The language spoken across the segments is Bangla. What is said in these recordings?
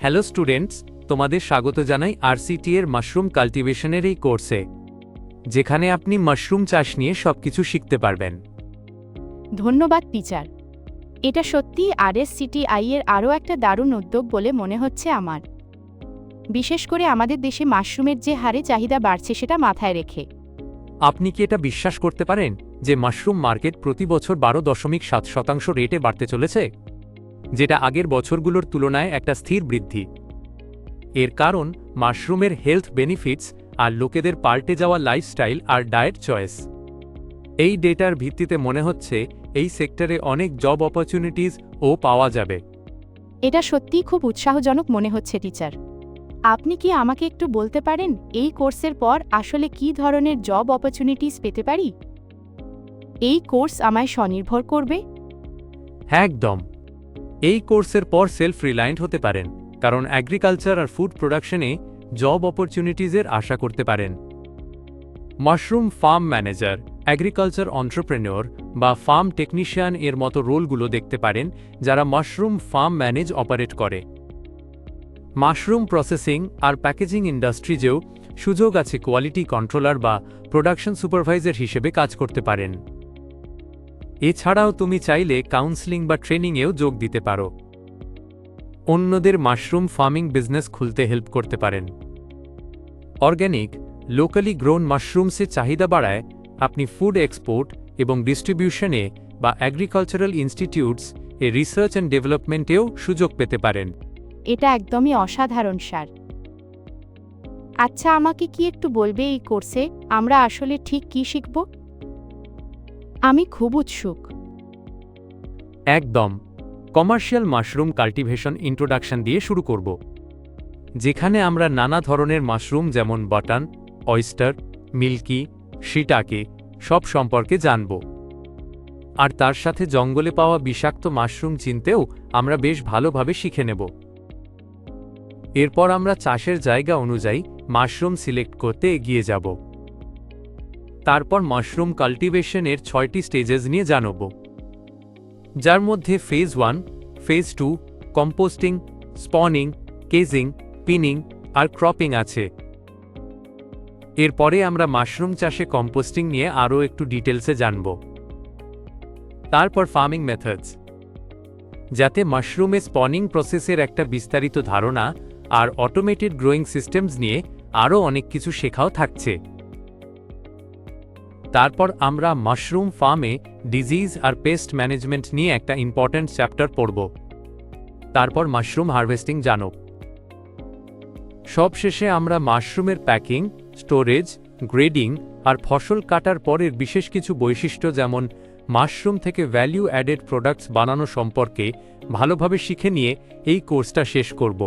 হ্যালো স্টুডেন্টস, তোমাদের স্বাগত জানাই আরসিটি এর মাশরুম কাল্টিভেশনের এই কোর্সে, যেখানে আপনি মাশরুম চাষ নিয়ে সবকিছু শিখতে পারবেন। ধন্যবাদ টিচার। এটা সত্যিই আরএসসিটিআই এর আরও একটা দারুণ উদ্যোগ বলে মনে হচ্ছে আমার, বিশেষ করে আমাদের দেশে মাশরুমের যে হারে চাহিদা বাড়ছে সেটা মাথায় রেখে। আপনি কি এটা বিশ্বাস করতে পারেন যে মাশরুম মার্কেট প্রতি বছর 12.7% রেটে বাড়তে চলেছে, যেটা আগের বছরগুলোর তুলনায় একটা স্থির বৃদ্ধি? এর কারণ মাশরুমের হেলথ বেনিফিটস আর লোকেদের পাল্টে যাওয়া লাইফস্টাইল আর ডায়েট চয়েস। এই ডেটার ভিত্তিতে মনে হচ্ছে এই সেক্টরে অনেক জব অপরচুনিটিজ পাওয়া যাবে। এটা সত্যিই খুব উৎসাহজনক মনে হচ্ছে টিচার। আপনি কি আমাকে একটু বলতে পারেন এই কোর্সের পর আসলে কী ধরনের জব অপরচুনিটিস পেতে পারি? এই কোর্স আমায় স্বনির্ভর করবে? হ্যাঁ, একদম। এই কোর্সের পর সেলফ রিলায়েন্ট হতে পারেন, কারণ অ্যাগ্রিকালচার আর ফুড প্রোডাকশনে জব অপরচুনিটিজের আশা করতে পারেন। মাশরুম ফার্ম ম্যানেজার, অ্যাগ্রিকালচার অন্ট্রপ্রেনিয়র বা ফার্ম টেকনিশিয়ান এর মতো রোলগুলো দেখতে পারেন, যারা মাশরুম ফার্ম ম্যানেজ অপারেট করে। মাশরুম প্রসেসিং আর প্যাকেজিং ইন্ডাস্ট্রিজেও সুযোগ আছে, কোয়ালিটি কন্ট্রোলার বা প্রোডাকশন সুপারভাইজার হিসেবে কাজ করতে পারেন। এছাড়াও তুমি চাইলে কাউন্সেলিং বা ট্রেনিংয়েও যোগ দিতে পারো। অন্যদের মাশরুম ফার্মিং বিজনেস খুলতে হেল্প করতে পারেন। অর্গ্যানিক, লোকালি গ্রোন মাশরুমসের চাহিদা বাড়ায় আপনি ফুড এক্সপোর্ট এবং ডিস্ট্রিবিউশনে বা অ্যাগ্রিকালচারাল ইনস্টিটিউটস এ রিসার্চ অ্যান্ড ডেভেলপমেন্টেও সুযোগ পেতে পারেন। এটা একদমই অসাধারণ স্যার। আচ্ছা, আমাকে কি একটু বলবে এই কোর্সে আমরা আসলে ঠিক কী শিখব? আমি খুব উৎসুক। একদম। কমার্শিয়াল মাশরুম কাল্টিভেশন ইন্ট্রোডাকশন দিয়ে শুরু করব, যেখানে আমরা নানা ধরনের মাশরুম যেমন বাটান, অয়েস্টার, মিল্কি, শিটাকে সব সম্পর্কে জানব। আর তার সাথে জঙ্গলে পাওয়া বিষাক্ত মাশরুম চিনতেও আমরা বেশ ভালোভাবে শিখে নেব। এরপর আমরা চাষের জায়গা অনুযায়ী মাশরুম সিলেক্ট করতে এগিয়ে যাব। তারপর মাশরুম কাল্টিভেশনের 6টি স্টেজেস নিয়ে জানব, যার মধ্যে phase 1, phase 2, composting, spawning, casing, pinning আর ক্রপিং আছে। এরপরে আমরা মাশরুম চাষে কম্পোস্টিং নিয়ে আরও একটু ডিটেলসে জানব। তারপর ফার্মিং মেথডস, যাতে মাশরুমে স্পনিং প্রসেসের একটা বিস্তারিত ধারণা আর অটোমেটেড গ্রোয়িং সিস্টেমস নিয়ে আরও অনেক কিছু শেখাও থাকছে। তারপর আমরা মাশরুম ফার্মে ডিজিজ আর পেস্ট ম্যানেজমেন্ট নিয়ে একটা ইম্পর্ট্যান্ট চ্যাপ্টার পড়ব। তারপর মাশরুম হারভেস্টিং জানব। সবশেষে আমরা মাশরুমের প্যাকিং, স্টোরেজ, গ্রেডিং আর ফসল কাটার পরের বিশেষ কিছু বৈশিষ্ট্য যেমন মাশরুম থেকে ভ্যালু অ্যাডেড প্রোডাক্টস বানানো সম্পর্কে ভালোভাবে শিখে নিয়ে এই কোর্সটা শেষ করব।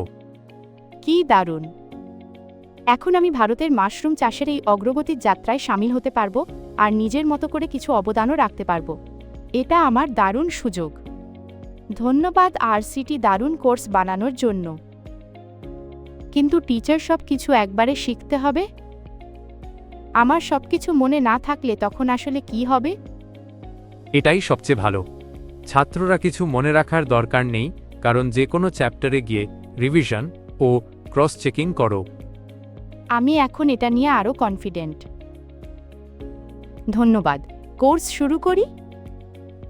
কি দারুণ! এখন আমি ভারতের মাশরুম চাষের এই অগ্রগতির যাত্রায় সামিল হতে পারবো আর নিজের মতো করে কিছু অবদানও রাখতে পারবো। এটা আমার দারুণ সুযোগ। ধন্যবাদ আরসিটি দারুণ কোর্স বানানোর জন্য। কিন্তু টিচার, সব কিছু একবারে শিখতে হবে? আমার সবকিছু মনে না থাকলে তখন আসলে কি হবে? এটাই সবচেয়ে ভালো। ছাত্ররা কিছু মনে রাখার দরকার নেই, কারণ যে কোনো চ্যাপ্টারে গিয়ে রিভিশন ও ক্রস চেকিং করো। আমি এখন এটা নিয়ে আরও কনফিডেন্ট। ধন্যবাদ। কোর্স শুরু করি?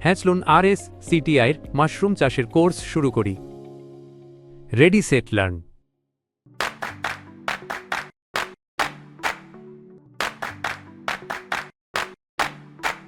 হ্যাঁ, চলুন আরএসসিটিআই এর মাশরুম চাষের কোর্স শুরু করি। Ready, set, learn.